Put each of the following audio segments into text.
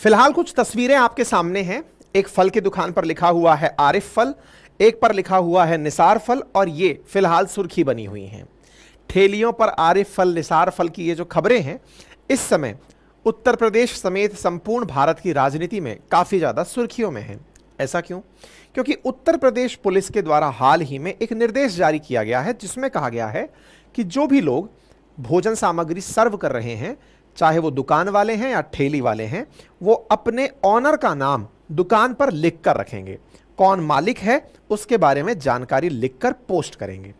फिलहाल कुछ तस्वीरें आपके सामने हैं। एक फल की दुकान पर लिखा हुआ है आरिफ फल, एक पर लिखा हुआ है निसार फल, और ये फिलहाल सुर्खी बनी हुई हैं। ठेलियों पर आरिफ फल, निसार फल की ये जो खबरें हैं इस समय उत्तर प्रदेश समेत संपूर्ण भारत की राजनीति में काफी ज्यादा सुर्खियों में हैं। ऐसा क्यों? क्योंकि उत्तर प्रदेश पुलिस के द्वारा हाल ही में एक निर्देश जारी किया गया है जिसमें कहा गया है कि जो भी लोग भोजन सामग्री सर्व कर रहे हैं, चाहे वो दुकान वाले हैं या ठेली वाले हैं, वो अपने ऑनर का नाम दुकान पर लिख कर रखेंगे। कौन मालिक है उसके बारे में जानकारी लिखकर पोस्ट करेंगे।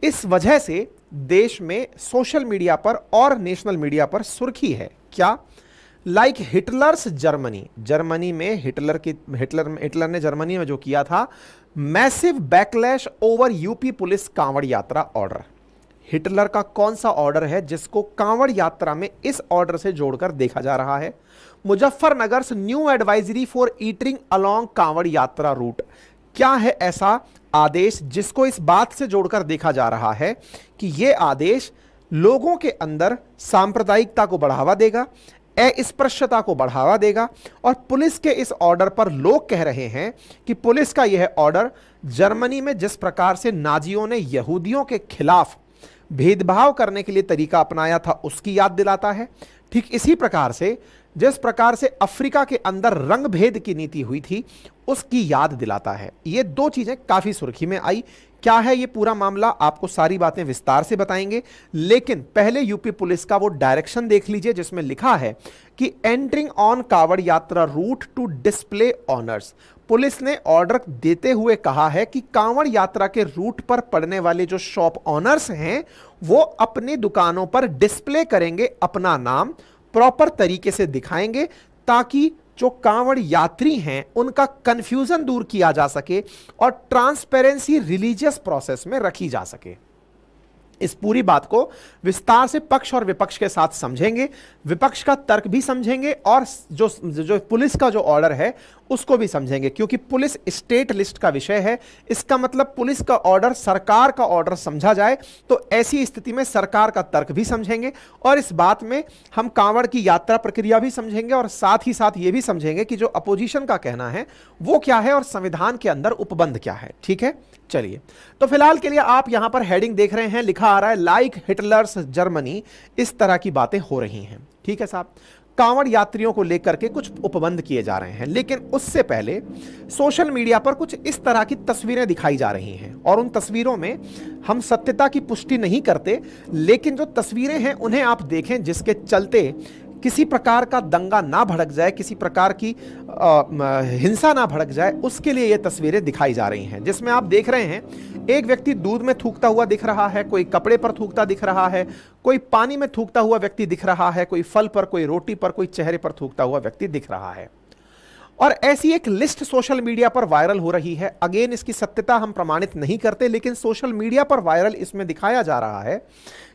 इस वजह से देश में सोशल मीडिया पर और नेशनल मीडिया पर सुर्खी है क्या? Like Hitler's Germany. जर्मनी में हिटलर ने जर्मनी में जो किया था, massive backlash over UP police Kanwar यात्रा ऑर्डर। हिटलर का कौन सा ऑर्डर है जिसको कांवड़ यात्रा में इस ऑर्डर से जोड़कर देखा जा रहा है? Muzaffarnagar new advisory for eating along Kanwar Yatra root. क्या है ऐसा आदेश जिसको इस बात से जोड़कर देखा जा रहा है कि यह आदेश लोगों के अंदर सांप्रदायिकता को बढ़ावा देगा, अस्पृश्यता को बढ़ावा देगा? और पुलिस के इस ऑर्डर पर लोग कह रहे हैं कि पुलिस का यह ऑर्डर जर्मनी में जिस प्रकार से नाजियों ने यहूदियों के खिलाफ भेदभाव करने के लिए तरीका अपनाया था उसकी याद दिलाता है। ठीक इसी प्रकार से जिस प्रकार से अफ्रीका के अंदर रंग भेद की नीति हुई थी उसकी याद दिलाता है। ये दो चीजें काफी सुर्खी में आई। क्या है ये पूरा मामला, आपको सारी बातें विस्तार से बताएंगे, लेकिन पहले यूपी पुलिस का वो डायरेक्शन देख लीजिए जिसमें लिखा है कि entering on Kanwar Yatra route to display owners. Police ने ऑर्डर देते हुए कहा है कि कांवड़ यात्रा के रूट पर पड़ने वाले जो शॉप ऑनर्स हैं वो अपनी दुकानों पर डिस्प्ले करेंगे, अपना नाम प्रॉपर तरीके से दिखाएंगे ताकि जो कांवड़ यात्री हैं उनका कंफ्यूजन दूर किया जा सके और ट्रांसपेरेंसी रिलीजियस प्रोसेस में रखी जा सके। इस पूरी बात को विस्तार से पक्ष और विपक्ष के साथ समझेंगे, विपक्ष का तर्क भी समझेंगे और जो पुलिस का जो ऑर्डर है उसको भी समझेंगे, क्योंकि पुलिस स्टेट लिस्ट का विषय है। इसका मतलब पुलिस का ऑर्डर सरकार का ऑर्डर समझा जाए तो ऐसी स्थिति में सरकार का तर्क भी समझेंगे और इस बात में हम कांवड़ की यात्रा प्रक्रिया भी समझेंगे और साथ ही साथ ये भी समझेंगे कि जो अपोजिशन का कहना है वो क्या है और संविधान के अंदर उपबंध क्या है। ठीक है, चलिए। तो फिलहाल के लिए आप यहां पर हेडिंग देख रहे हैं, लिखा आ रहा है लाइक हिटलर्स जर्मनी। इस तरह की बातें हो रही हैं। ठीक है साहब, कांवड़ यात्रियों को लेकर के कुछ उपबंध किए जा रहे हैं, लेकिन उससे पहले सोशल मीडिया पर कुछ इस तरह की तस्वीरें दिखाई जा रही हैं और उन तस्वीरों में हम सत्यता की पुष्टि नहीं करते, लेकिन जो तस्वीरें हैं उन्हें आप देखें जिसके चलते किसी प्रकार का दंगा ना भड़क जाए, किसी प्रकार की हिंसा ना भड़क जाए, उसके लिए ये तस्वीरें दिखाई जा रही हैं। जिसमें आप देख रहे हैं एक व्यक्ति दूध में थूकता हुआ दिख रहा है, कोई कपड़े पर थूकता दिख रहा है, कोई पानी में थूकता हुआ व्यक्ति दिख रहा है, कोई फल पर, कोई रोटी पर, कोई चेहरे पर थूकता हुआ व्यक्ति दिख रहा है। और ऐसी एक लिस्ट सोशल मीडिया पर वायरल हो रही है। अगेन इसकी सत्यता हम प्रमाणित नहीं करते, लेकिन सोशल मीडिया पर वायरल इसमें दिखाया जा रहा है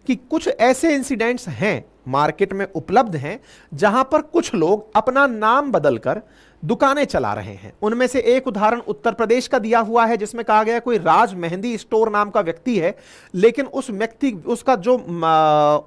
कि कुछ ऐसे इंसिडेंट्स हैं, मार्केट में उपलब्ध हैं, जहां पर कुछ लोग अपना नाम बदलकर दुकानें चला रहे हैं। उनमें से एक उदाहरण उत्तर प्रदेश का दिया हुआ है जिसमें कहा गया कोई राज मेहंदी स्टोर नाम का व्यक्ति है, लेकिन उस व्यक्ति, उसका जो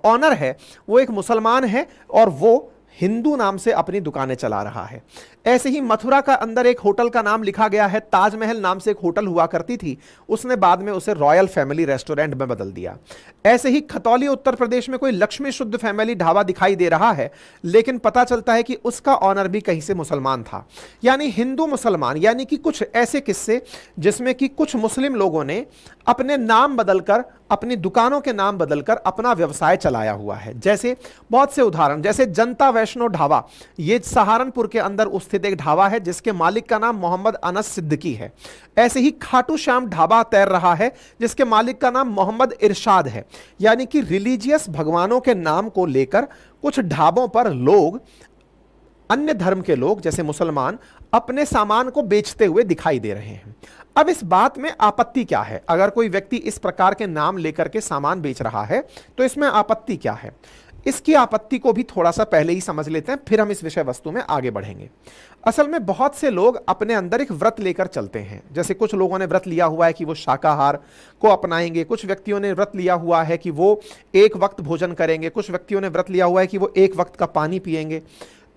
ऑनर है वो एक मुसलमान है और वो हिंदू नाम से अपनी दुकानें चला रहा है। ऐसे ही मथुरा का अंदर एक होटल का नाम लिखा गया है, ताजमहल नाम से एक होटल हुआ करती थी, उसने बाद में उसे रॉयल फैमिली रेस्टोरेंट में बदल दिया। ऐसे ही खतौली उत्तर प्रदेश में कोई लक्ष्मी शुद्ध फैमिली ढाबा दिखाई दे रहा है, लेकिन पता चलता है कि उसका ऑनर भी कहीं से मुसलमान था। यानी हिंदू मुसलमान, यानी कि कुछ ऐसे किस्से जिसमें कि कुछ मुस्लिम लोगों ने अपने नाम बदलकर, अपनी दुकानों के नाम बदलकर अपना व्यवसाय चलाया हुआ है। जैसे बहुत से उदाहरण, जैसे जनता वैष्णो ढाबा, ये सहारनपुर के अंदर स्थित एक ढाबा है जिसके मालिक का नाम मोहम्मद अनस सिद्दीकी है। ऐसे ही खाटू श्याम ढाबा तैर रहा है जिसके मालिक का नाम मोहम्मद इरशाद है। यानी कि रिलीजियस भगवानों के नाम को लेकर कुछ ढाबों पर लोग, अन्य धर्म के लोग जैसे मुसलमान, अपने सामान को बेचते हुए दिखाई दे रहे हैं। अब इस बात में आपत्ति क्या है? अगर कोई व्यक्ति इस प्रकार के नाम लेकर के सामान बेच रहा है तो इसमें आपत्ति क्या है? इसकी आपत्ति को भी थोड़ा सा पहले ही समझ लेते हैं, फिर हम इस विषय वस्तु में आगे बढ़ेंगे। असल में बहुत से लोग अपने अंदर एक व्रत लेकर चलते हैं। जैसे कुछ लोगों ने व्रत लिया हुआ है कि वो शाकाहार को अपनाएंगे, कुछ व्यक्तियों ने व्रत लिया हुआ है कि वो एक वक्त भोजन करेंगे, कुछ व्यक्तियों ने व्रत लिया हुआ है कि वो एक वक्त का पानी पिएंगे।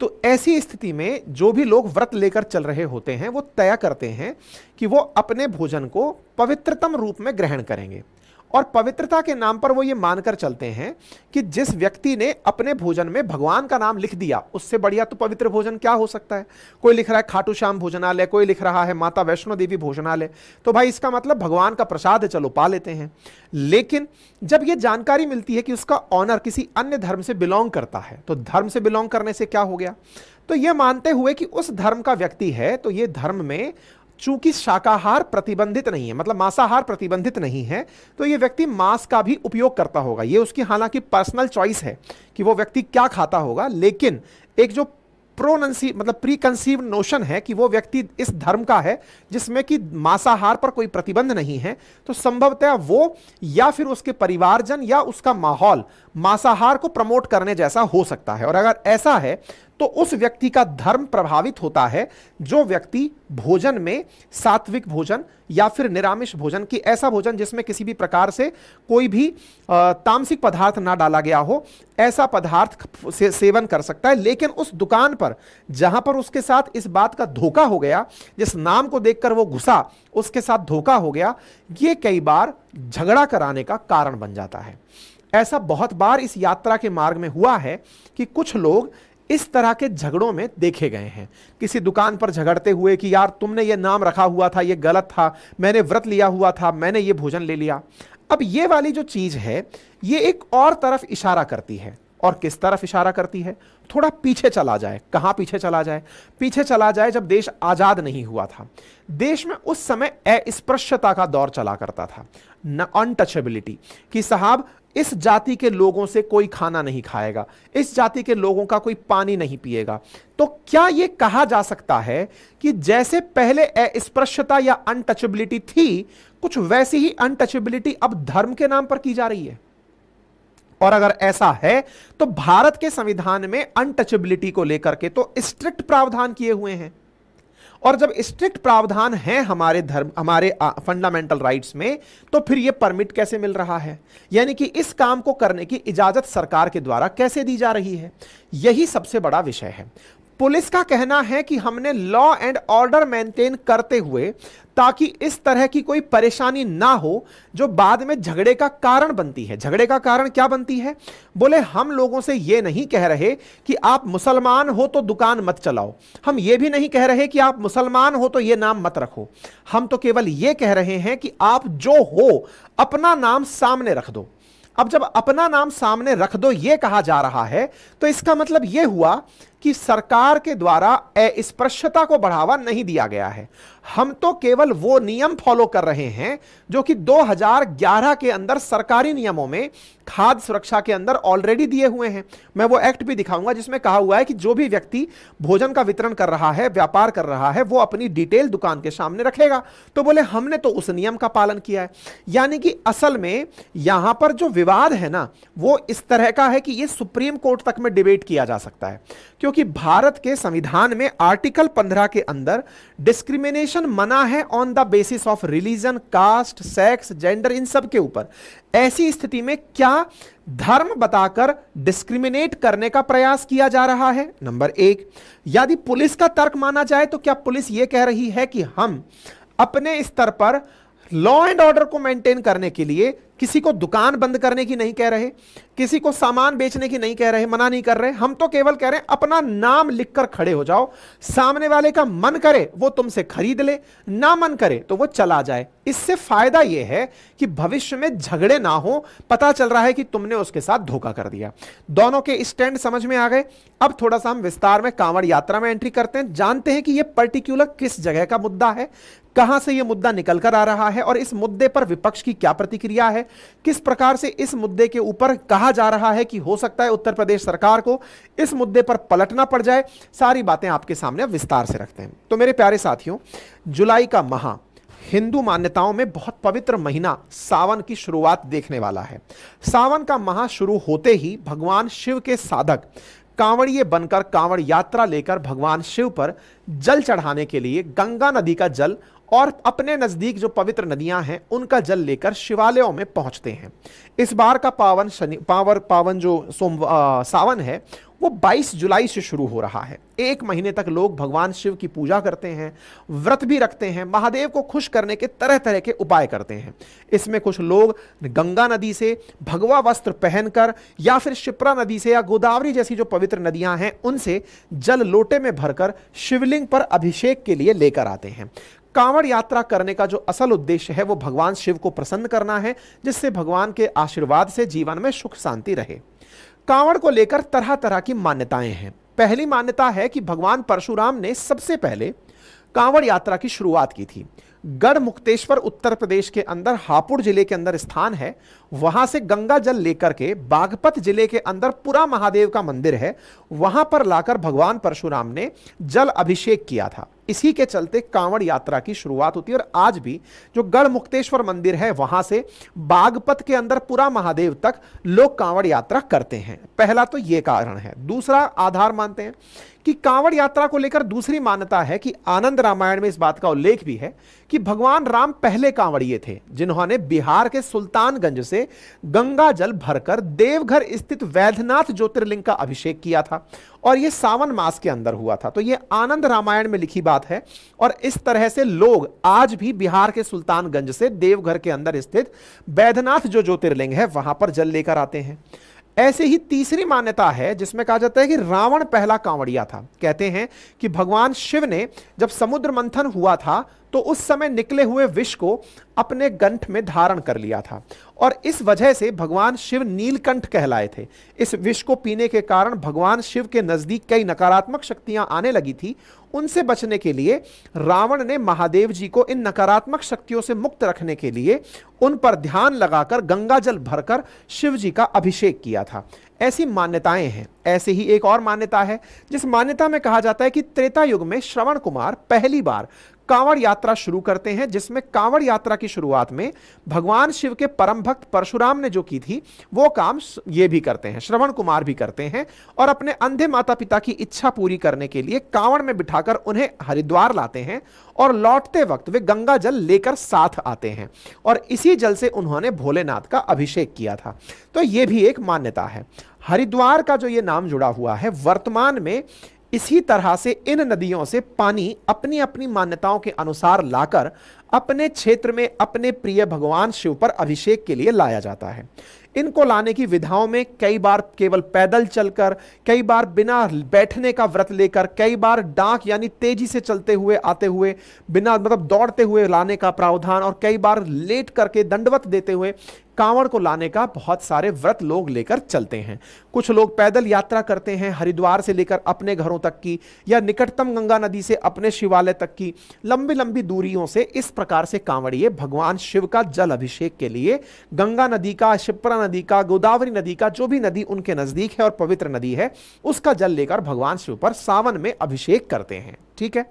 तो ऐसी स्थिति में जो भी लोग व्रत लेकर चल रहे होते हैं वो तय करते हैं कि वो अपने भोजन को पवित्रतम रूप में ग्रहण करेंगे, और पवित्रता के नाम पर वो ये मानकर चलते हैं कि जिस व्यक्ति ने अपने भोजन में भगवान का नाम लिख दिया उससे बढ़िया तो पवित्र भोजन क्या हो सकता है। कोई लिख रहा है खाटू श्याम भोजनालय, कोई लिख रहा है माता वैष्णो देवी भोजनालय, तो भाई इसका मतलब भगवान का प्रसाद है, चलो पा लेते हैं। लेकिन जब ये जानकारी मिलती है कि उसका ऑनर किसी अन्य धर्म से बिलोंग करता है, तो धर्म से बिलोंग करने से क्या हो गया, तो ये मानते हुए कि उस धर्म का व्यक्ति है, तो ये धर्म में चूंकि शाकाहार प्रतिबंधित नहीं है, मतलब मांसाहार प्रतिबंधित नहीं है, तो ये व्यक्ति मांस का भी उपयोग करता होगा। ये उसकी हालांकि पर्सनल चॉइस है कि वो व्यक्ति क्या खाता होगा, लेकिन एक जो मतलब प्री कंसीव नोशन है कि वो व्यक्ति इस धर्म का है जिसमें कि मांसाहार पर कोई प्रतिबंध नहीं है, तो संभवतः वो या फिर उसके परिवारजन या उसका माहौल मांसाहार को प्रमोट करने जैसा हो सकता है। और अगर ऐसा है तो उस व्यक्ति का धर्म प्रभावित होता है जो व्यक्ति भोजन में सात्विक भोजन या फिर निरामिष भोजन की, ऐसा भोजन जिसमें किसी भी प्रकार से कोई भी तामसिक पदार्थ ना डाला गया हो, ऐसा पदार्थ से सेवन कर सकता है। लेकिन उस दुकान पर जहां पर उसके साथ इस बात का धोखा हो गया, जिस नाम को देखकर वो घुसा उसके साथ धोखा हो गया, ये कई बार झगड़ा कराने का कारण बन जाता है। ऐसा बहुत बार इस यात्रा के मार्ग में हुआ है कि कुछ लोग इस तरह के झगड़ों में देखे गए हैं, किसी दुकान पर झगड़ते हुए कि यार तुमने ये नाम रखा हुआ था, ये गलत था, मैंने व्रत लिया हुआ था, मैंने ये भोजन ले लिया। अब ये वाली जो चीज है ये एक और तरफ इशारा करती है, और किस तरफ इशारा करती है, थोड़ा पीछे चला जाए। कहां पीछे चला जाए? पीछे चला जाए जब देश आजाद नहीं हुआ था। देश में उस समय अस्पृश्यता का दौर चला करता था, न अनटचेबिलिटी, कि साहब इस जाति के लोगों से कोई खाना नहीं खाएगा, इस जाति के लोगों का कोई पानी नहीं पिएगा। तो क्या यह कहा जा सकता है कि जैसे पहले अस्पृश्यता या अनटचेबिलिटी थी, कुछ वैसी ही अनटचेबिलिटी अब धर्म के नाम पर की जा रही है? और अगर ऐसा है तो भारत के संविधान में अनटचेबिलिटी को लेकर के तो स्ट्रिक्ट प्रावधान किए हुए हैं, और जब स्ट्रिक्ट प्रावधान है हमारे धर्म, हमारे फंडामेंटल राइट्स में, तो फिर यह परमिट कैसे मिल रहा है, यानी कि इस काम को करने की इजाजत सरकार के द्वारा कैसे दी जा रही है? यही सबसे बड़ा विषय है। पुलिस का कहना है कि हमने लॉ एंड ऑर्डर मेंटेन करते हुए, ताकि इस तरह की कोई परेशानी ना हो जो बाद में झगड़े का कारण बनती है। झगड़े का कारण क्या बनती है? बोले हम लोगों से ये नहीं कह रहे कि आप मुसलमान हो तो दुकान मत चलाओ, हम ये भी नहीं कह रहे कि आप मुसलमान हो तो ये नाम मत रखो, हम तो केवल ये कह रहे हैं कि आप जो हो अपना नाम सामने रख दो। अब जब अपना नाम सामने रख दो ये कहा जा रहा है, तो इसका मतलब यह हुआ कि सरकार के द्वारा अस्पृश्यता को बढ़ावा नहीं दिया गया है। हम तो केवल वो नियम फॉलो कर रहे हैं जो कि 2011 के अंदर सरकारी नियमों में खाद्य सुरक्षा के अंदर ऑलरेडी दिए हुए हैं। मैं वो एक्ट भी दिखाऊंगा जिसमें कहा हुआ है कि जो भी व्यक्ति भोजन का वितरण कर रहा है, व्यापार कर रहा है, वो अपनी डिटेल दुकान के सामने रखेगा। तो बोले हमने तो उस नियम का पालन किया है। यानी कि असल में यहां पर जो विवाद है ना, वो इस तरह का है कि ये सुप्रीम कोर्ट तक में डिबेट किया जा सकता है, क्योंकि भारत के संविधान में आर्टिकल 15 के अंदर डिस्क्रिमिनेशन मना है on the basis of religion, caste, sex, gender, इन सब के ऊपर। ऐसी स्थिति में क्या धर्म बताकर डिस्क्रिमिनेट करने का प्रयास किया जा रहा है? नंबर एक, यदि पुलिस का तर्क माना जाए तो क्या पुलिस यह कह रही है कि हम अपने स्तर पर लॉ एंड ऑर्डर को मेंटेन करने के लिए किसी को दुकान बंद करने की नहीं कह रहे, किसी को सामान बेचने की नहीं कह रहे, मना नहीं कर रहे, हम तो केवल कह रहे हैं अपना नाम लिखकर खड़े हो जाओ, सामने वाले का मन करे वो तुमसे खरीद ले, ना मन करे तो वो चला जाए। इससे फायदा यह है कि भविष्य में झगड़े ना हो, पता चल रहा है कि तुमने उसके साथ धोखा कर दिया। दोनों के स्टैंड समझ में आ गए। अब थोड़ा सा हम विस्तार में कांवड़ यात्रा में एंट्री करते हैं, जानते हैं कि यह पर्टिकुलर किस जगह का मुद्दा है, कहां से यह मुद्दा निकल कर आ रहा है, और इस मुद्दे पर विपक्ष की क्या प्रतिक्रिया है, किस प्रकार से इस मुद्दे के ऊपर कहा जा रहा है कि हो सकता है उत्तर प्रदेश सरकार को इस मुद्दे पर पलटना पड़ जाए। सारी बातें आपके सामने विस्तार से रखते हैं। तो मेरे प्यारे साथियों, जुलाई का माह हिंदू मान्यताओं में बहुत पवित्र महीना सावन की शुरुआत देखने वाला है। सावन का माह शुरू होते ही भगवान शिव के साधक कांवड़िए बनकर कांवड़ यात्रा लेकर भगवान शिव पर जल चढ़ाने के लिए गंगा नदी का जल और अपने नजदीक जो पवित्र नदियां हैं उनका जल लेकर शिवालयों में पहुंचते हैं। इस बार का पावन जो सावन है वो 22 जुलाई से शुरू हो रहा है। एक महीने तक लोग भगवान शिव की पूजा करते हैं, व्रत भी रखते हैं, महादेव को खुश करने के तरह तरह के उपाय करते हैं। इसमें कुछ लोग गंगा नदी से भगवा वस्त्र पहनकर या फिर शिप्रा नदी से या गोदावरी जैसी जो पवित्र नदियां हैं उनसे जल लोटे में भरकर शिवलिंग पर अभिषेक के लिए लेकर आते हैं। कांवड़ यात्रा करने का जो असल उद्देश्य है वो भगवान शिव को प्रसन्न करना है, जिससे भगवान के आशीर्वाद से जीवन में सुख शांति रहे। कांवड़ को लेकर तरह तरह की मान्यताएं हैं। पहली मान्यता है कि भगवान परशुराम ने सबसे पहले कांवड़ यात्रा की शुरुआत की थी। गढ़ मुक्तेश्वर उत्तर प्रदेश के अंदर हापुड़ जिले के अंदर स्थान है। वहां से गंगा जल लेकर के बागपत जिले के अंदर पुरा महादेव का मंदिर है, वहां पर लाकर भगवान परशुराम ने जल अभिषेक किया था। इसी के चलते कांवड़ यात्रा की शुरुआत होती है और आज भी जो गढ़ मुक्तेश्वर मंदिर है वहां से बागपत के अंदर पुरा महादेव तक लोग कांवड़ यात्रा करते हैं। पहला तो यह कारण है। दूसरा आधार मानते हैं कि कांवड़ यात्रा को लेकर दूसरी मान्यता है कि आनंद रामायण में इस बात का उल्लेख भी है कि भगवान राम पहले कांवड़िए थे जिन्होंने बिहार के सुल्तानगंज से गंगा जल भरकर देवघर स्थित वैद्यनाथ ज्योतिर्लिंग का अभिषेक किया था और यह सावन मास के अंदर हुआ था। तो यह आनंद रामायण में लिखी बात है और इस तरह से लोग आज भी बिहार के सुल्तानगंज से देवघर के अंदर स्थित वैद्यनाथ जो ज्योतिर्लिंग है वहां पर जल लेकर आते हैं। ऐसे ही तीसरी मान्यता है जिसमें कहा जाता है कि रावण पहला कांवड़िया था। कहते हैं कि भगवान शिव ने जब समुद्र मंथन हुआ था तो उस समय निकले हुए विष को अपने कंठ में धारण कर लिया था और इस वजह से भगवान शिव नीलकंठ कहलाए थे। इस विष को पीने के कारण भगवान शिव के नजदीक कई नकारात्मक शक्तियां आने लगी थी। उनसे बचने के लिए रावण ने महादेव जी को इन नकारात्मक शक्तियों से मुक्त रखने के लिए उन पर ध्यान लगाकर गंगा जल भरकर शिव जी का अभिषेक किया था। ऐसी मान्यताएं हैं। ऐसे ही एक और मान्यता है जिस मान्यता में कहा जाता है कि त्रेता युग में श्रवण कुमार पहली बार कांवड़ यात्रा शुरू करते हैं, जिसमें कांवड़ यात्रा की शुरुआत में भगवान शिव के परम भक्त परशुराम ने जो की थी वो काम ये भी करते हैं, श्रवण कुमार भी करते हैं और अपने अंधे माता पिता की इच्छा पूरी करने के लिए कांवड़ में बिठाकर उन्हें हरिद्वार लाते हैं और लौटते वक्त वे गंगा जल लेकर साथ आते हैं और इसी जल से उन्होंने भोलेनाथ का अभिषेक किया था। तो यह भी एक मान्यता है। हरिद्वार का जो ये नाम जुड़ा हुआ है, वर्तमान में इसी तरह से इन नदियों से पानी अपनी अपनी मान्यताओं के अनुसार लाकर अपने क्षेत्र में अपने प्रिय भगवान शिव पर अभिषेक के लिए लाया जाता है। इनको लाने की विधाओं में कई बार केवल पैदल चलकर, कई बार बिना बैठने का व्रत लेकर, कई बार डाक यानी तेजी से चलते हुए आते हुए बिना दौड़ते हुए लाने का प्रावधान और कई बार लेट करके दंडवत देते हुए कांवड़ को लाने का बहुत सारे व्रत लोग लेकर चलते हैं। कुछ लोग पैदल यात्रा करते हैं हरिद्वार से लेकर अपने घरों तक की या निकटतम गंगा नदी से अपने शिवालय तक की लंबी लंबी दूरियों से इस प्रकार से कांवड़िए भगवान शिव का जल अभिषेक के लिए गंगा नदी का, शिप्रा नदी का, गोदावरी नदी का, जो भी नदी उनके नजदीक है और पवित्र नदी है उसका जल लेकर भगवान शिव पर सावन में अभिषेक करते हैं। ठीक है।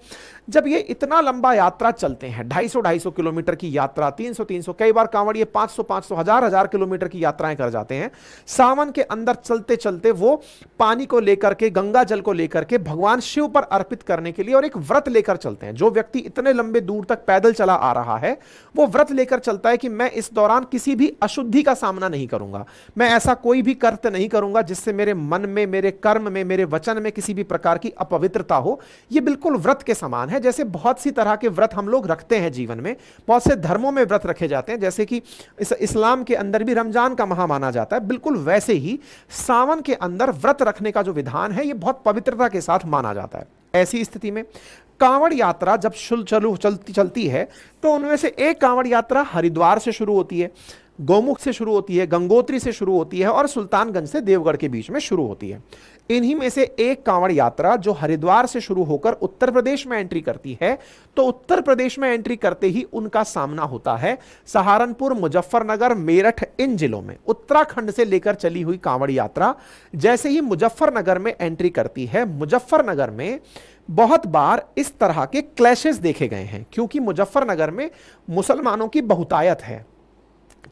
जब ये इतना लंबा यात्रा चलते हैं, 250-250 किलोमीटर की यात्रा, 300-300, कई बार कांवड़िए 500-500, 1000-1000 किलोमीटर की यात्राएं कर जाते हैं। सावन के अंदर चलते चलते वो पानी को लेकर के, गंगा जल को लेकर के भगवान शिव पर अर्पित करने के लिए और एक व्रत लेकर चलते हैं। जो व्यक्ति इतने लंबे दूर तक पैदल चला आ रहा है वो व्रत लेकर चलता है कि मैं इस दौरान किसी भी अशुद्धि का सामना नहीं करूंगा, मैं ऐसा कोई भी कर्त नहीं करूंगा जिससे मेरे मन में, मेरे कर्म में, मेरे वचन में किसी भी प्रकार की अपवित्रता हो। यह बिल्कुल व्रत के समान है। जैसे बहुत सी तरह के व्रत हम लोग रखते हैं जीवन में, बहुत से धर्मों में व्रत रखे जाते हैं, जैसे कि इस्लाम के अंदर भी रमजान का माह माना जाता है, बिल्कुल वैसे ही सावन के अंदर व्रत रखने का जो विधान है यह बहुत पवित्रता के साथ माना जाता है। ऐसी स्थिति में कांवड़ यात्रा जब चलती है तो उनमें से एक कांवड़ यात्रा हरिद्वार से शुरू होती है, गौमुख से शुरू होती है, गंगोत्री से शुरू होती है और सुल्तानगंज से देवगढ़ के बीच में शुरू होती है। इन्हीं में से एक कांवड़ यात्रा जो हरिद्वार से शुरू होकर उत्तर प्रदेश में एंट्री करती है, तो उत्तर प्रदेश में एंट्री करते ही उनका सामना होता है सहारनपुर, मुजफ्फरनगर, मेरठ, इन जिलों में। उत्तराखंड से लेकर चली हुई कांवड़ यात्रा जैसे ही मुजफ्फरनगर में एंट्री करती है, मुजफ्फरनगर में बहुत बार इस तरह के क्लैशेस देखे गए हैं क्योंकि मुजफ्फरनगर में मुसलमानों की बहुतायत है।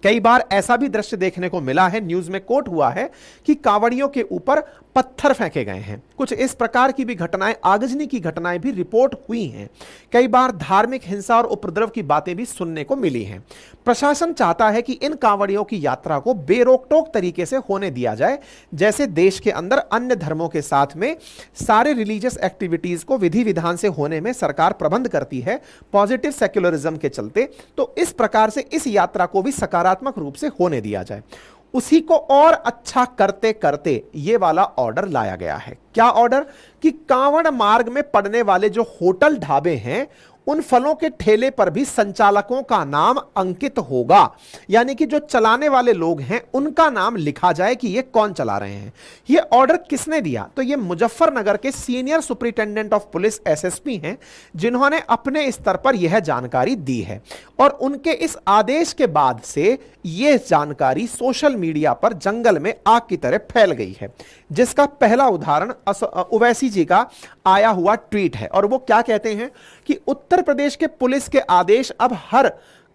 कई बार ऐसा भी दृश्य देखने को मिला है, न्यूज में कोट हुआ है कि कांवड़ियों के ऊपर पत्थर फेंके गए हैं। कुछ इस प्रकार की भी घटनाएं, आगजनी की घटनाएं भी रिपोर्ट हुई हैं। कई बार धार्मिक हिंसा और उपद्रव की बातें भी सुनने को मिली हैं। प्रशासन चाहता है कि इन कांवड़ियों की यात्रा को बेरोक-टोक तरीके से होने दिया जाए, जैसे देश के अंदर अन्य धर्मों के साथ में सारे रिलीजियस एक्टिविटीज को विधि विधान से होने में सरकार प्रबंध करती है पॉजिटिव सेक्युलरिज्म के चलते। तो इस प्रकार से इस यात्रा को भी सकारात्मक रूप से होने दिया जाए। उसी को और अच्छा करते करते ये वाला ऑर्डर लाया गया है। क्या ऑर्डर? कि कांवड़ मार्ग में पड़ने वाले जो होटल ढाबे हैं, उन फलों के ठेले पर भी संचालकों का नाम अंकित होगा, यानी कि जो चलाने वाले लोग हैं उनका नाम लिखा जाए कि ये कौन चला रहे हैं। ये ऑर्डर किसने दिया? तो ये मुजफ्फरनगर के senior superintendent of police SSP हैं, जिन्होंने अपने स्तर पर यह जानकारी दी है। और उनके इस आदेश के बाद से यह जानकारी सोशल मीडिया पर जंगल में आग की तरह फैल गई है, जिसका पहला उदाहरण ओवैसी जी का आया हुआ ट्वीट है। और वो क्या कहते हैं कि उत्तर प्रदेश के पुलिस के आदेश अब हर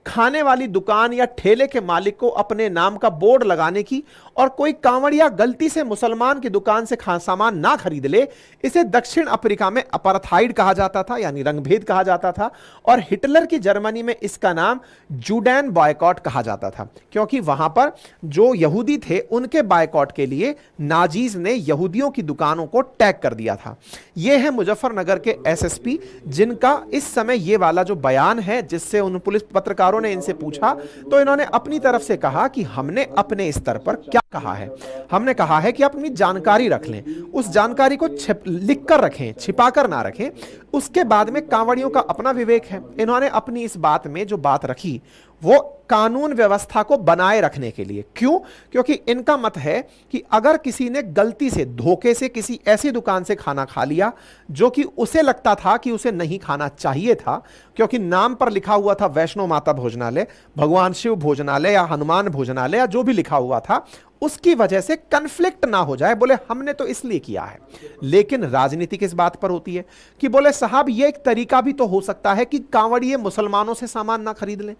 खाने वाली दुकान या ठेले के मालिक को अपने नाम का बोर्ड लगाने की, और कोई कांवड़िया गलती से मुसलमान की दुकान से सामान ना खरीद ले, इसे दक्षिण अफ्रीका में अपार्थाइड कहा जाता था, यानी रंगभेद कहा जाता था, और हिटलर की जर्मनी में इसका नाम जूडैन बॉयकॉट कहा जाता था, क्योंकि वहां पर जो यहूदी थे उनके बॉयकॉट के लिए नाजीज ने यहूदियों की दुकानों को टैग कर दिया था। यह है मुजफ्फरनगर के एसएसपी, जिनका इस समय यह वाला जो बयान है, जिससे उन पुलिस पत्रकारों ने इनसे पूछा तो इन्होंने अपनी तरफ से कहा कि हमने अपने स्तर पर क्या कहा है। हमने कहा है कि आप अपनी जानकारी रख लें, उस जानकारी को लिख कर रखें, छिपा कर ना रखें। उसके बाद में कांवड़ियों का अपना विवेक है। इन्होंने अपनी इस बात में जो बात रखी वो कानून व्यवस्था को बनाए रखने के लिए। क्यों? क्योंकि इनका मत है कि अगर किसी ने गलती से, धोखे से किसी ऐसी दुकान से खाना खा लिया जो कि उसे लगता था कि उसे नहीं खाना चाहिए था, क्योंकि नाम पर लिखा हुआ था वैष्णो माता भोजनालय, भगवान शिव भोजनालय या हनुमान भोजनालय या जो भी लिखा हुआ था, उसकी वजह से कन्फ्लिक्ट ना हो जाए, बोले हमने तो इसलिए किया है। लेकिन राजनीति किस बात पर होती है कि बोले साहब ये एक तरीका भी तो हो सकता है कि कांवड़िए मुसलमानों से सामान ना खरीद लें।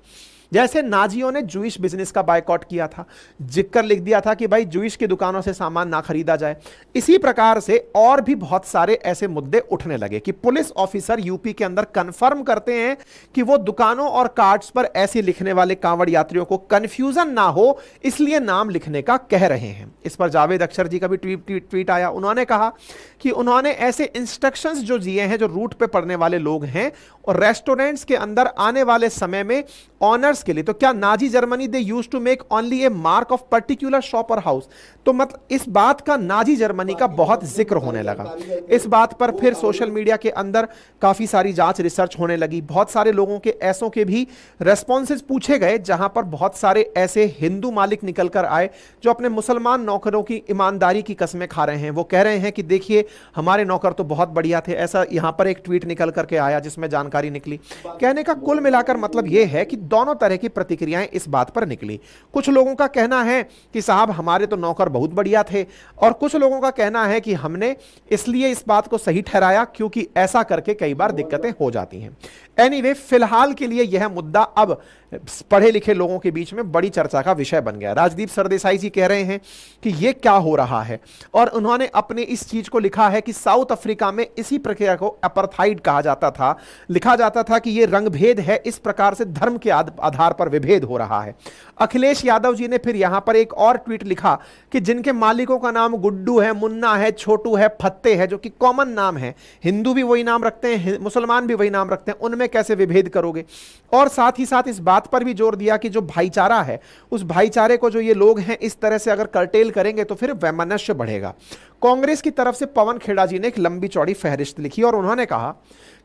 जैसे नाजियों ने जूइश बिजनेस का बायकॉट किया था, जिक्र लिख दिया था कि भाई जूइश की दुकानों से सामान ना खरीदा जाए। इसी प्रकार से और भी बहुत सारे ऐसे मुद्दे उठने लगे कि पुलिस ऑफिसर यूपी के अंदर कंफर्म करते हैं कि वो दुकानों और कार्ड्स पर ऐसे लिखने वाले कांवड़ यात्रियों को कंफ्यूजन ना हो, इसलिए नाम लिखने का कह रहे हैं। इस पर जावेद अख्तर जी का भी ट्वीट आया। उन्होंने कहा कि उन्होंने ऐसे इंस्ट्रक्शंस जो दिए हैं जो रूट पे पड़ने वाले लोग हैं और रेस्टोरेंट्स के अंदर आने वाले समय में ऑनर्स के लिए, तो क्या Nazi Germany they used to make only a mark of particular shop और हाउस। तो मतलब इस बात का नाजी जर्मनी का बहुत जिक्र होने लगा। इस बात पर फिर सोशल मीडिया के अंदर काफी सारी जांच रिसर्च होने लगी। बहुत सारे लोगों के ऐसों के भी रेस्पॉन्सेज पूछे गए, जहां पर बहुत सारे ऐसे हिंदू मालिक निकल कर आए जो अपने मुसलमान नौकरों की ईमानदारी की कस्में खा रहे हैं। वो कह रहे हैं कि देखिए हमारे नौकर तो बहुत बढ़िया थे। ऐसा यहां पर एक ट्वीट निकल करके आया जिसमें जानकारी निकली। कहने का कुल मिलाकर मतलब यह है कि दोनों तरह की प्रतिक्रियाएं इस बात पर निकली। कुछ लोगों का कहना है कि साहब हमारे तो नौकर बहुत बढ़िया थे, और कुछ लोगों का कहना है कि हमने इसलिए इस बात को सही ठहराया क्योंकि ऐसा करके कई बार दिक्कतें हो जाती हैं। एनीवे, फिलहाल के लिए यह मुद्दा अब पढ़े लिखे लोगों के बीच में बड़ी चर्चा का विषय बन गया। राजदीप सरदेसाई जी कह रहे हैं कि यह क्या हो रहा है, और उन्होंने अपने इस चीज को लिखा है कि साउथ अफ्रीका में इसी प्रक्रिया को अपार्थाइड कहा जाता था। लिखा जाता था कि यह रंगभेद है, इस प्रकार से धर्म के आधार पर विभेद हो रहा है। अखिलेश यादव जी ने फिर यहां पर एक और ट्वीट लिखा कि जिनके मालिकों का नाम गुड्डू है, मुन्ना है, छोटू है, फत्ते है, जो कि कॉमन नाम है, हिंदू भी वही नाम रखते हैं, मुसलमान भी वही नाम रखते हैं, उनमें कैसे विभेद करोगे। और साथ ही साथ इस बात पर भी जोर दिया कि जो भाईचारा है, उस भाईचारे को जो ये लोग हैं इस तरह से अगर कर्टेल करेंगे तो फिर वैमनस्य बढ़ेगा। कांग्रेस की तरफ से पवन खेड़ा जी ने एक लंबी चौड़ी फहरिस्त लिखी और उन्होंने कहा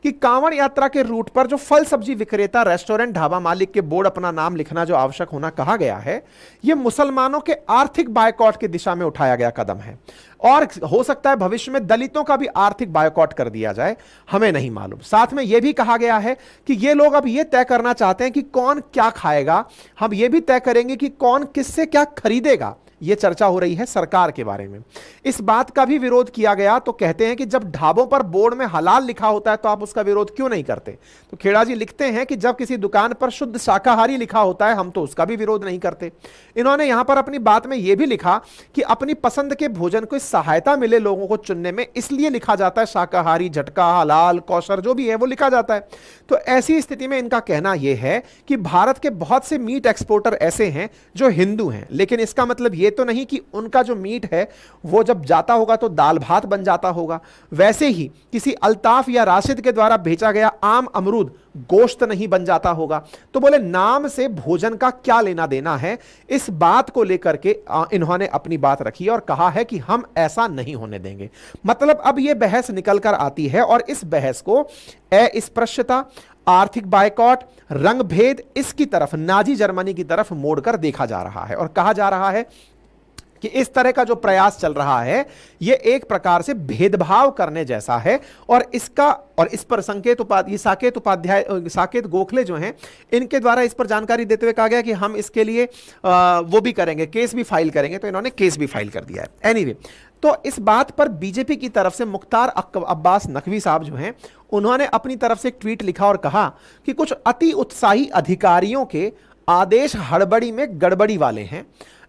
कि कांवड़ यात्रा के रूट पर जो फल सब्जी विक्रेता, रेस्टोरेंट, ढाबा मालिक के बोर्ड अपना नाम लिखना जो आवश्यक होना कहा गया है, यह मुसलमानों के आर्थिक बायकॉट की दिशा में उठाया गया कदम है, और हो सकता है भविष्य में दलितों का भी आर्थिक बायकॉट कर दिया जाए, हमें नहीं मालूम। साथ में यह भी कहा गया है कि ये लोग अब यह तय करना चाहते हैं कि कौन क्या खाएगा, हम यह भी तय करेंगे कि कौन किससे क्या खरीदेगा। यह चर्चा हो रही है सरकार के बारे में। इस बात का भी विरोध किया गया, तो कहते हैं कि जब ढाबों पर बोर्ड में हलाल लिखा होता है तो आप उसका विरोध क्यों नहीं करते? तो खेड़ा जी लिखते हैं कि जब किसी दुकान पर शुद्ध शाकाहारी लिखा होता है हम तो उसका भी विरोध नहीं करते। इन्होंने यहां पर अपनी बात में यह भी लिखा कि अपनी पसंद के भोजन को सहायता मिले लोगों को चुनने में, इसलिए लिखा जाता है शाकाहारी, झटका, हलाल, कौशर जो भी है वो लिखा जाता है। तो ऐसी स्थिति में इनका कहना यह है कि भारत के बहुत से मीट एक्सपोर्टर ऐसे हैं जो हिंदू हैं, लेकिन इसका मतलब यह तो नहीं कि उनका जो मीट है वो जब जाता होगा तो दाल भात बन जाता होगा। वैसे ही किसी अल्ताफ या राशिद के द्वारा भेजा गया आम अमरूद गोश्त नहीं बन जाता होगा। तो बोले नाम से भोजन का क्या लेना देना है, इस बात को लेकर के इन्होंने अपनी बात रखी और कहा है कि हम ऐसा नहीं होने देंगे। मतलब अब यह बहस निकल कर आती है और इस बहस को अस्पृश्यता, आर्थिक बायकॉट, रंग भेद, इसकी तरफ, नाजी जर्मनी की तरफ मोड़कर देखा जा रहा है और कहा जा रहा है कि इस तरह का जो प्रयास चल रहा है यह एक प्रकार से भेदभाव करने जैसा है। और इस पर साकेत गोखले जो हैं, इनके द्वारा इस पर जानकारी देते हुए कहा गया कि हम इसके लिए वो भी करेंगे, केस भी फाइल करेंगे। तो इन्होंने केस भी फाइल कर दिया है। एनीवे, तो इस बात पर बीजेपी की तरफ से मुख्तार अब्बास नकवी साहब जो हैं, उन्होंने अपनी तरफ से एक ट्वीट लिखा और कहा कि कुछ अति उत्साही अधिकारियों के आदेश हड़बड़ी में गड़बड़ी वाले हैं,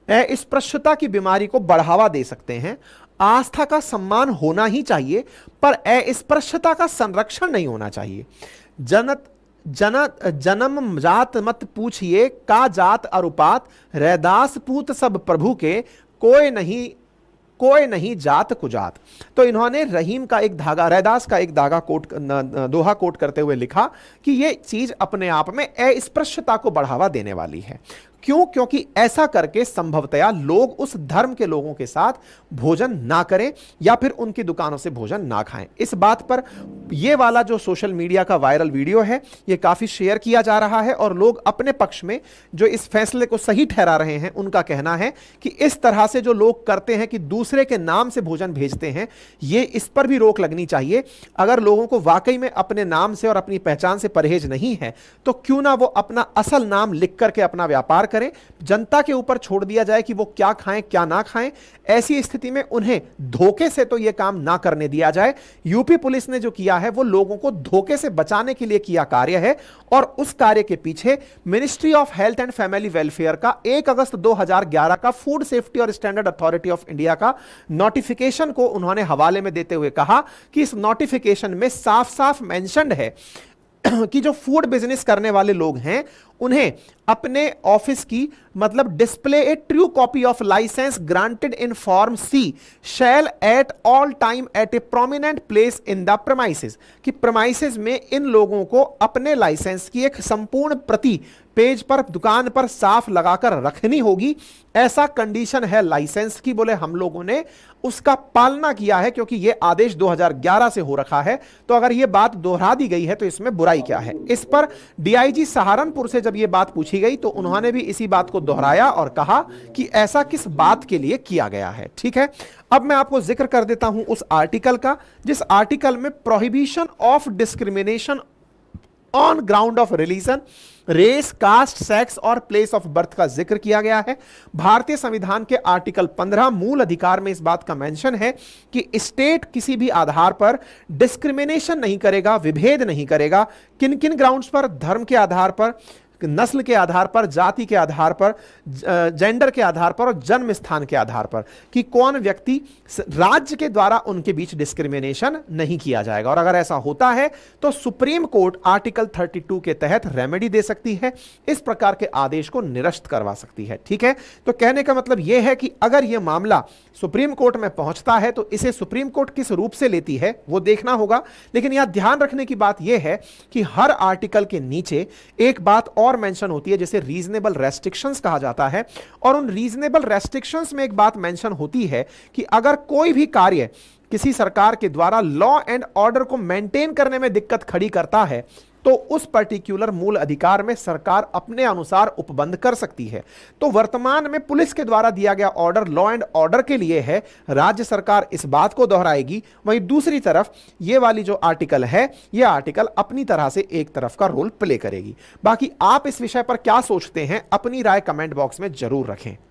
अस्पृश्यता की बीमारी को बढ़ावा दे सकते हैं। आस्था का सम्मान होना ही चाहिए पर अस्पृश्यता का संरक्षण नहीं होना चाहिए। जन्म जात मत पूछिए का जात अरुपात, रैदास पूत सब प्रभु के, कोई नहीं जात कुजात। तो इन्होंने रहीम का एक धागा, रैदास का एक दोहा कोट करते हुए लिखा कि यह चीज अपने आप में अस्पृश्यता को बढ़ावा देने वाली है। क्यों? क्योंकि ऐसा करके संभवतया लोग उस धर्म के लोगों के साथ भोजन ना करें या फिर उनकी दुकानों से भोजन ना खाएं। इस बात पर यह वाला जो सोशल मीडिया का वायरल वीडियो है यह काफी शेयर किया जा रहा है और लोग अपने पक्ष में जो इस फैसले को सही ठहरा रहे हैं उनका कहना है कि इस तरह से जो लोग करते हैं कि दूसरे के नाम से भोजन भेजते हैं, यह इस पर भी रोक लगनी चाहिए। अगर लोगों को वाकई में अपने नाम से और अपनी पहचान से परहेज नहीं है तो क्यों ना वो अपना असल नाम लिख करके अपना व्यापार करें, जनता के ऊपर छोड़ दिया जाए कि वो क्या खाएं क्या ना खाएं। ऐसी स्थिति में उन्हें धोखे से तो यह काम ना करने दिया जाए। यूपी पुलिस ने जो किया है वो लोगों को धोखे से बचाने के लिए किया कार्य है और उस कार्य के पीछे ministry of health and family welfare का 1 अगस्त 2011 का फूड सेफ्टी और स्टैंडर्ड अथॉरिटी ऑफ इंडिया का नोटिफिकेशन को उन्होंने हवाले में देते हुए कहा कि इस नोटिफिकेशन में साफ साफ मेंशन्ड है कि जो फूड बिजनेस करने वाले लोग हैं उन्हें अपने ऑफिस की मतलब display a true copy of licence granted in form C shall at all time at a prominent place in the premises, कि प्रेमाइसेस में इन लोगों को अपने लाइसेंस की एक संपूर्ण प्रति पेज पर दुकान पर साफ लगाकर रखनी होगी। ऐसा कंडीशन है लाइसेंस की। बोले हम लोगों ने उसका पालना किया है क्योंकि यह आदेश 2011 से हो रखा है। तो अगर यह बात दोहरा दी गई है तो इसमें बुराई क्या है? इस पर डीआईजी सहारनपुर से जब यह बात पूछी गई तो उन्होंने भी इसी बात को दोहराया और कहा कि ऐसा किस बात के लिए किया गया है। ठीक है, अब मैं आपको जिक्र कर देता हूं उस आर्टिकल का जिस आर्टिकल में prohibition of discrimination on ground of religion, race, caste, sex और प्लेस ऑफ बर्थ का जिक्र किया गया है। भारतीय संविधान के आर्टिकल 15 मूल अधिकार में इस बात का मेंशन है कि स्टेट किसी भी आधार पर डिस्क्रिमिनेशन नहीं करेगा, विभेद नहीं करेगा। किन किन ग्राउंड्स पर? धर्म के आधार पर, नस्ल के आधार पर, जाति के आधार पर, जेंडर के आधार पर और जन्म स्थान के आधार पर, कि कौन व्यक्ति राज्य के द्वारा उनके बीच डिस्क्रिमिनेशन नहीं किया जाएगा। और अगर ऐसा होता है तो सुप्रीम कोर्ट आर्टिकल 32 के तहत रेमेडी दे सकती है, इस प्रकार के आदेश को निरस्त करवा सकती है। ठीक है, तो कहने का मतलब यह है कि अगर यह मामला सुप्रीम कोर्ट में पहुंचता है तो इसे सुप्रीम कोर्ट किस रूप से लेती है वो देखना होगा। लेकिन यहां ध्यान रखने की बात यह है कि हर आर्टिकल के नीचे एक बात और मेंशन होती है जिसे रीजनेबल रेस्ट्रिक्शंस कहा जाता है। और उन रीजनेबल रेस्ट्रिक्शंस में एक बात मेंशन होती है कि अगर कोई भी कार्य किसी सरकार के द्वारा लॉ एंड ऑर्डर को मेंटेन करने में दिक्कत खड़ी करता है तो उस पर्टिकुलर मूल अधिकार में सरकार अपने अनुसार उपबंध कर सकती है। तो वर्तमान में पुलिस के द्वारा दिया गया ऑर्डर लॉ एंड ऑर्डर के लिए है, राज्य सरकार इस बात को दोहराएगी। वहीं दूसरी तरफ ये वाली जो आर्टिकल है, ये आर्टिकल अपनी तरह से एक तरफ का रोल प्ले करेगी। बाकी आप इस विषय पर क्या सोचते हैं अपनी राय कमेंट बॉक्स में जरूर रखें।